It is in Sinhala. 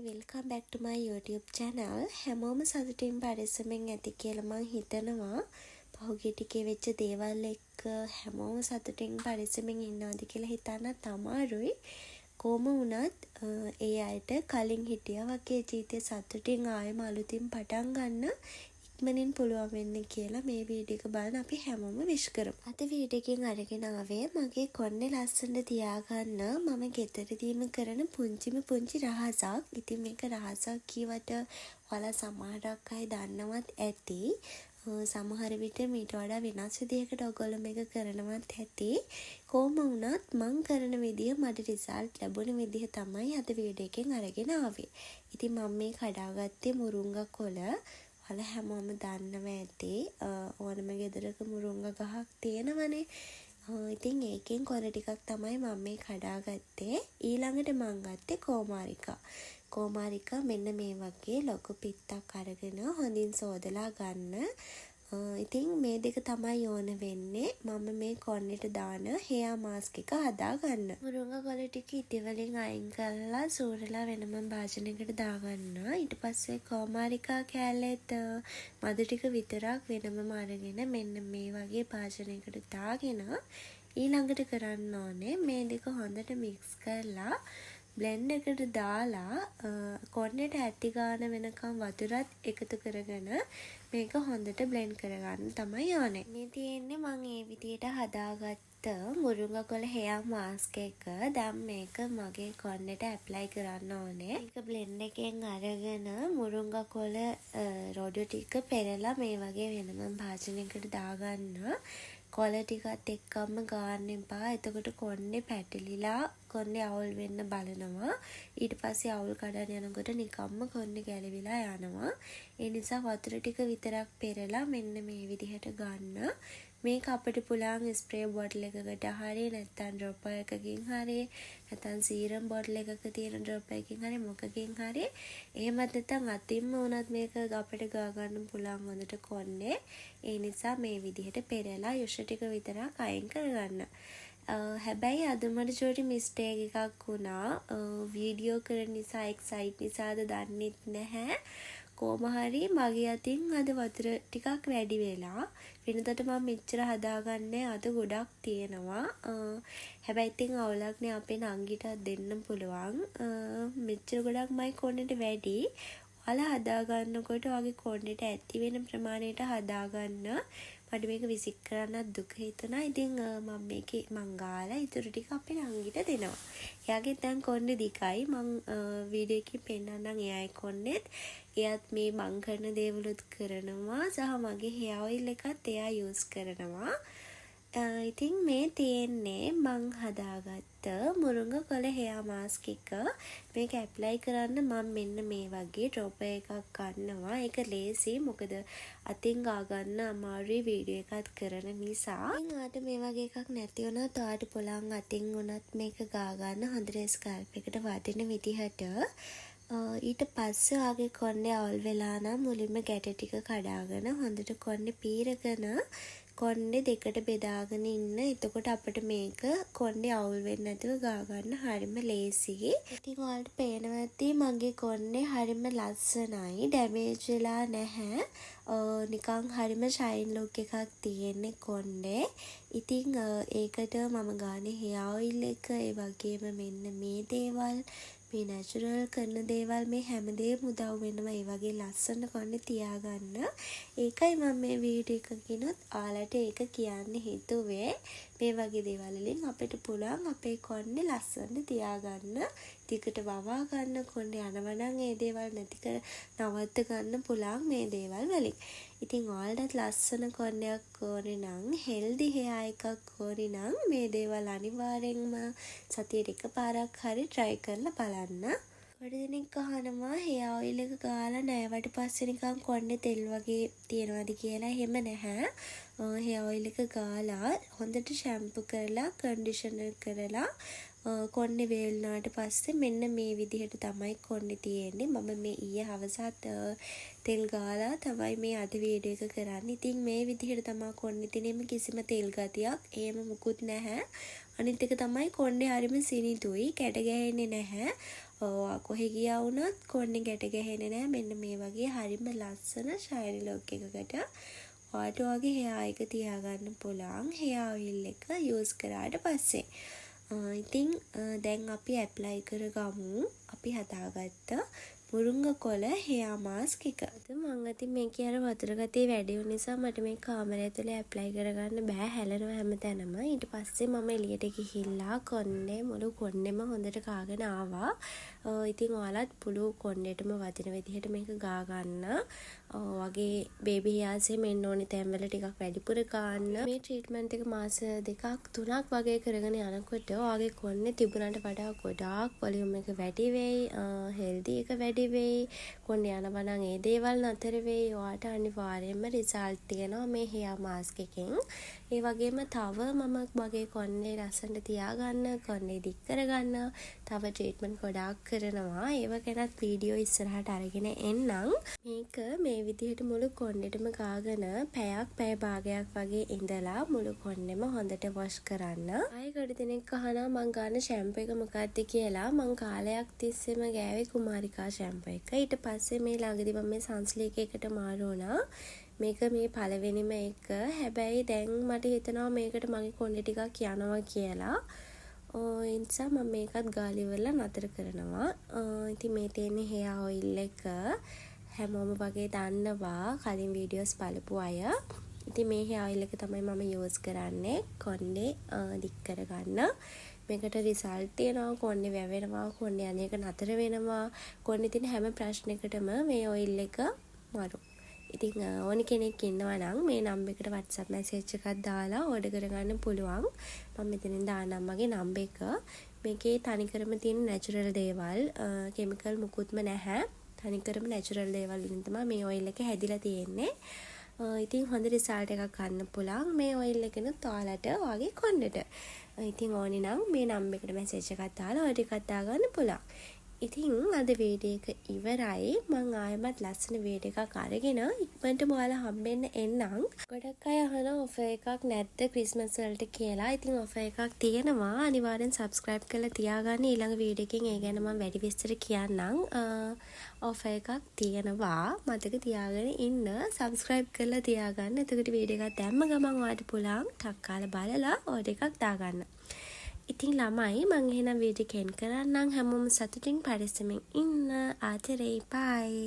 welcome back to my YouTube channel. හැමෝම සතුටින් පරිස්සමෙන් ඇති කියලා මං හිතනවා. පහුගිය ටිකේ වෙච්ච දේවල් එක්ක හැමෝම සතුටින් පරිස්සමෙන් ඉන්නවද කියලා හිතන්නත් අමාරුයි. කොහොම වුණත් ඒ අයට කලින් හිටියා වගේ ජීවිතේ සතුටින් ආයෙම අලුතින් පටන් ගන්න ඉක්මනින් පුළුවන් වෙන්න කියලා මේ වීඩියෝ එක බලන අපි හැමෝම විශ් කරමු. අද වීඩියෝ එකෙන් අරගෙන ආවේ මගේ කොණ්ඩේ ලස්සනට තියාගන්න මම ගෙදරදීම කරන පුංචි රහසක්. ඉතින් මේක රහසක් කියවට ඔයාලා සමහරක් අය දන්නවත් ඇති. සමහර විට මීට වඩා වෙනස් විදිහකට ඔයගොල්ලෝ මේක කරනවත් ඇති. කොහොම වුණත් මං කරන විදිය මට රිසල්ට් ලැබුණ විදිහ තමයි අද වීඩියෝ එකෙන් අරගෙන ආවේ. ඉතින් මම මේ කඩාගත්තේ මුරුංගා කොළ. ඔයාලා හැමෝම දන්නවා ඇති. ඕනම ගෙදරක මුරුංගා ගහක් තියෙනවනේ. ඉතින් ඒකෙන් කොළ ටිකක් තමයි මම මේ කඩාගත්තේ. ඊළඟට මං ගත්තේ කෝමාරිකා. කෝමාරිකා මෙන්න මේ වගේ ලොකු පිත්තක් අරගෙන හොඳින් සෝදලා ගන්න. ඉතින් මේ දෙක තමයි ඕන වෙන්නේ. මම මේ කොණ්ඩෙට දාන hair mask එක හදා ගන්න. මුරුංගා කොළ ටික ඉති වලින් අයින් කරලා සූරලා වෙනම භාජනයකට දාගන්න. ඊට පස්සේ කෝමාරිකා කෑල්ලෙත් මදු ටික විතරක් වෙනමම අරගෙන මෙන්න මේ වගේ භාජනයකට දාගෙන ඊළඟට කරන්න ඕනේ මේ දෙක හොඳට මික්ස් කරලා බ්ලෙන්ඩ් එකට දාලා කොණ්ඩෙට ඇති ගාන වෙනකම් වතුරත් එකතු කරගෙන මේක හොඳට බ්ලෙන්ඩ් කරගන්න තමයි ඕනේ. මේ තියෙන්නේ මම මේ විදියට හදාගත්ත මුරුංගා කොළ hair mask එක. දැන් මේක මගේ කොණ්ඩෙට ඇප්ලයි කරන්න ඕනේ. මේක බ්ලෙන්ඩ් එකෙන් අරගෙන මුරුංගා කොළ රොඩු ටික පෙරලා මේ වගේ වෙනම භාජනයකට දාගන්න. කොළ ටිකත් එක්කම ගාන්න එපා. එතකොට කොණ්ඩේ පැටලිලා කොණ්ඩේ අවුල් වෙන්න බලනවා. ඊට පස්සේ අවුල් කඩන යනකොට නිකම්ම කොණ්ඩේ ගැලවිලා යනවා. ඒ නිසා වතුර ටික විතරක් පෙරලා මෙන්න මේ විදිහට ගන්න. මේක අපිට පුළුවන් ස්ප්‍රේ බොටල් එකකට හරි නැත්නම් ඩ්‍රොපර් එකකින් හරි නැත්නම් සීරම් බොටල් එකක තියෙන ඩ්‍රොපර් එකකින් හරි මොකකින් හරි එහෙමත් නැත්නම් අතින්ම උනත් මේක අපිට ගා ගන්න පුළුවන් හොඳට කොණ්ඩේ. ඒ නිසා මේ විදිහට පෙරලා යොෂ ටික විතරක් අයින් කරගන්න. හැබැයි අද මට චෝටි මිස්ටේක් එකක් වුණා. වීඩියෝ කරන නිසා එක්සයිට් නිසාද දන්නෙත් නැහැ. කොහොම හරි මගේ අතින් අද වතුර ටිකක් වැඩි වෙලා වෙනදට මම මෙච්චර හදාගන්නේ අද ගොඩක් තියෙනවා. හැබැයි ඉතින් අවුලක් නෑ අපේ නංගිටත් දෙන්න පුළුවන්. මෙච්චර ගොඩක් මයි කොණ්ඩෙට වැඩි. ඔයාලා හදාගන්නකොට ඔයාගේ කොණ්ඩෙට ඇති වෙන ප්‍රමාණයට හදාගන්න. මට මේක විසික් කරන්නත් දුක හිතුණා. ඉතින් මම ගාලා ඉතුරු ටික අපේ නංගිට දෙනවා. එයාගේ දැන් කොණ්ඩේ දිගයි. මම වීඩියෝ එකකින් පෙන්නන්නම් එයාගේ කොණ්ඩෙත්. එයාත් මේ මං කරන දේවලුත් කරනවා. සහ මගේ hair oil එකත් එයා යූස් කරනවා. ඉතින් මේ තියෙන්නේ මං හදාගත්ත මුරුංගා කොළ hair mask එක. මේක ඇප්ලයි කරන්න මම මෙන්න මේ වගේ ඩ්‍රොපර් එකක් ගන්නවා. ඒක ලේසි මොකද අතින් ගා ගන්න අමාරුයි වීඩියෝ එකත් කරන නිසා. ඉතින් ආට මේ වගේ එකක් නැති වුණොත් ඔයාට පුළුවන් අතින් උනත් මේක ගා ගන්න හොඳට ස්කල්ප් එකට වදින විදිහට. ඊට පස්සේ ආගේ කොණ්ඩේ අවුල් වෙලා නම් මුලින්ම ගැට ටික කඩාගෙන හොඳට කොණ්ඩේ පීරගෙන කොණ්ඩේ දෙකට බෙදාගෙන ඉන්න. එතකොට අපිට මේක කොණ්ඩේ අවුල් වෙන්නේ නැතුව ගා ගන්න හරිම ලේසියි. ඉතින් ඔයාලට පේනවා ඇති මගේ කොණ්ඩේ හරිම ලස්සනයි. ඩැමේජ් වෙලා නැහැ. නිකන් හරිම ෂයින් ලුක් එකක් තියෙන්නේ කොණ්ඩේ. ඉතින් ඒකට මම ගානේ hair oil එක ඒ වගේම මෙන්න මේ දේවල් මේ නැචරල් කරන දේවල් මේ හැමදේම උදව් වෙනවා ඒ වගේ ලස්සන කොණ්ඩේ තියාගන්න. ඒකයි මම මේ වීඩියෝ එකකිනුත් ඔයාලට ඒක කියන්න හිතුවේ. මේ වගේ දේවල් වලින් අපිට පුළුවන් අපේ කොණ්ඩේ ලස්සනට තියාගන්න. ටිකට වවා ගන්න කොණ්ඩේ යනවා නම් ඒ දේවල් නැති කර නවත්ත ගන්න පුළුවන් මේ දේවල් වලින්. ඉතින් ඔයාලට ලස්සන කොණ්ඩයක් ඕනේ නම් හෙල්දි hair එකක් ඕනේ නම් මේ දේවල් අනිවාර්යෙන්ම සතියට එකපාරක් හරි try කරලා බලන්න. ගොඩ දෙනෙක් අහනවා hair oil එක ගාලා නැවට පස්සේ නිකන් කොණ්ඩේ තෙල් වගේ තියනවාද කියලා. එහෙම නැහැ. hair oil එක ගාලා හොඳට shampoo කරලා conditioner කරලා කොණ්ඩේ වේල්නාට පස්සේ මෙන්න මේ විදිහට තමයි කොණ්ඩේ තියෙන්නේ. මම මේ ඊයේ හවසත් තෙල් ගාලා තමයි මේ අද වීඩියෝ එක කරන්නේ. ඉතින් මේ විදිහට තමයි කොණ්ඩේ තියෙන්නේ. කිසිම තෙල් ගතියක් එහෙම මුකුත් නැහැ. අනිත් එක තමයි කොණ්ඩේ හරිම සිනිඳුයි. කැට ගැහෙන්නේ නැහැ. ඔයා කොහෙ ගියා වුණත් කොණ්ඩේ ගැට ගැහෙන්නේ නැහැ. මෙන්න මේ වගේ හරිම ලස්සන ෂයිනි ලුක් එකකට ඔයාට ඔයාගේ hair එක තියාගන්න පුළුවන්. hair oil එක use කරාට පස්සේ. ඉතින් දැන් අපි ඇප්ලයි කරගමු. අපි හදාගත්ත මුරුංගකොළ hair mask එක. මම අතින් මේකේ අර වතුර ගතිය වැඩි වුන නිසා මට මේ කාමරය ඇතුලේ ඇප්ලයි කරගන්න බෑ. හැලෙනවා හැමතැනම. ඊට පස්සේ මම එළියට ගිහිල්ලා කොණ්ඩේ මුළු කොණ්ඩෙම හොඳට කාගෙන ආවා. ඉතින් ඔයාලත් පුළු කොණ්ඩේටම වදින විදිහට මේක ගා ගන්න. වගේ බේබි හේර්ස් එහෙම එන්න ඕනේ තැන්වල ටිකක් වැඩිපුර ගන්න. මේ ට්‍රීට්මන්ට් එක මාස 2ක් 3ක් වගේ කරගෙන යනකොට ඔයාගේ කොණ්ඩේ තිබුණාට වඩා ගොඩාක් වොලියුම් එක වැඩි වෙයි. හෙල්දි එක වැඩි වෙයි. කොණ්ඩේ යනවා නම් ඒ දේවල් නතර වෙයි. ඔයාට අනිවාර්යයෙන්ම රිසල්ට් තියෙනවා මේ hair mask එකෙන්. ඒ වගේම තව මම මගේ කොණ්ඩේ ලස්සනට තියාගන්න, කොණ්ඩේ දික් කරගන්න තව ට්‍රීට්මන්ට් ගොඩාක් කරනවා. ඒව ගැනත් වීඩියෝ ඉස්සරහට අරගෙන එන්නම්. මේක මේ විදිහට මුළු කොණ්ඩෙටම ගාගෙන පැය භාගයක් වගේ ඉඳලා මුළු කොණ්ඩෙම හොඳට වොෂ් කරන්න. ආයෙ ගොඩ දෙනෙක් අහනවා මං ගන්න ෂැම්පු එක මොකක්ද කියලා. මං කාලයක් තිස්සේම ගෑවේ කුමාරිකා ෂැම්පු එක. ඊට පස්සේ මේ ළඟදි මම මේ සන්ස්ලික් එකට මාරු වුණා. මේක මේ පළවෙනිම එක. හැබැයි දැන් මට හිතෙනවා මේකට මගේ කොණ්ඩේ ටිකක් යනවා කියලා. ඒ නිසා මම මේකත් ගාලා ඉවරලා නතර කරනවා. ඉතින් මේ තියෙන hair oil එක හැමෝම වගේ දන්නවා කලින් වීඩියෝස් බලපු අය. ඉතින් මේ hair oil එක තමයි මම යූස් කරන්නේ කොණ්ඩේ දික් කරගන්න. මේකට රිසල්ට් තියෙනවා. කොණ්ඩේ වැවෙනවා, කොණ්ඩේ අනේක නතර වෙනවා. කොණ්ඩේ තියෙන හැම ප්‍රශ්නයකටම මේ oil එක මරු. ඉතින් ඕනි කෙනෙක් ඉන්නවා නම් මේ නම්බර් එකට WhatsApp message එකක් දාලා order කරගන්න පුළුවන්. මම මෙතනින් දාන්නම් මගේ නම්බර් එක. මේකේ තනිකරම තියෙන natural දේවල්, chemical මුකුත්ම නැහැ. තනිකරම natural දේවල් වලින් තමයි මේ oil එක හැදිලා තියෙන්නේ. ඉතින් හොඳ රිසල්ට් එකක් ගන්න පුළුවන් මේ oil එකනොත් ඔයාලට ඔයාගේ කොණ්ඩෙට. ඉතින් ඕනි නම් මේ නම්බර් එකට message එකක් දාලා order එකක් දාගන්න පුළුවන්. ඉතින් අද වීඩියෝ එක ඉවරයි. මං ආයෙමත් ලස්සන වීඩියෝ එකක් අරගෙන ඉක්මනටම ඔයාලා හම්බෙන්න එන්නම්. ගොඩක් අය අහනවා ඔෆර් එකක් නැද්ද ක්‍රිස්මස් වලට කියලා. ඉතින් ඔෆර් එකක් තියෙනවා. අනිවාර්යෙන් subscribe කරලා තියාගන්න. ඊළඟ වීඩියෝ එකෙන් ඒ ගැන මම වැඩි විස්තර කියන්නම්. ඔෆර් එකක් තියෙනවා. මතක තියාගෙන ඉන්න. subscribe කරලා තියාගන්න. එතකොට වීඩියෝ එකක් දැම්ම ගමන් ඔයාලට පුළුවන් ටක් කාලා බලලා order එකක් දාගන්න. ඉතින් ළමයි මං එහෙනම් වීඩියෝ එක එන්ඩ් කරන්නම්. හැමෝම සතුටින් පරිස්සමෙන් ඉන්න. ආතරේ බයි.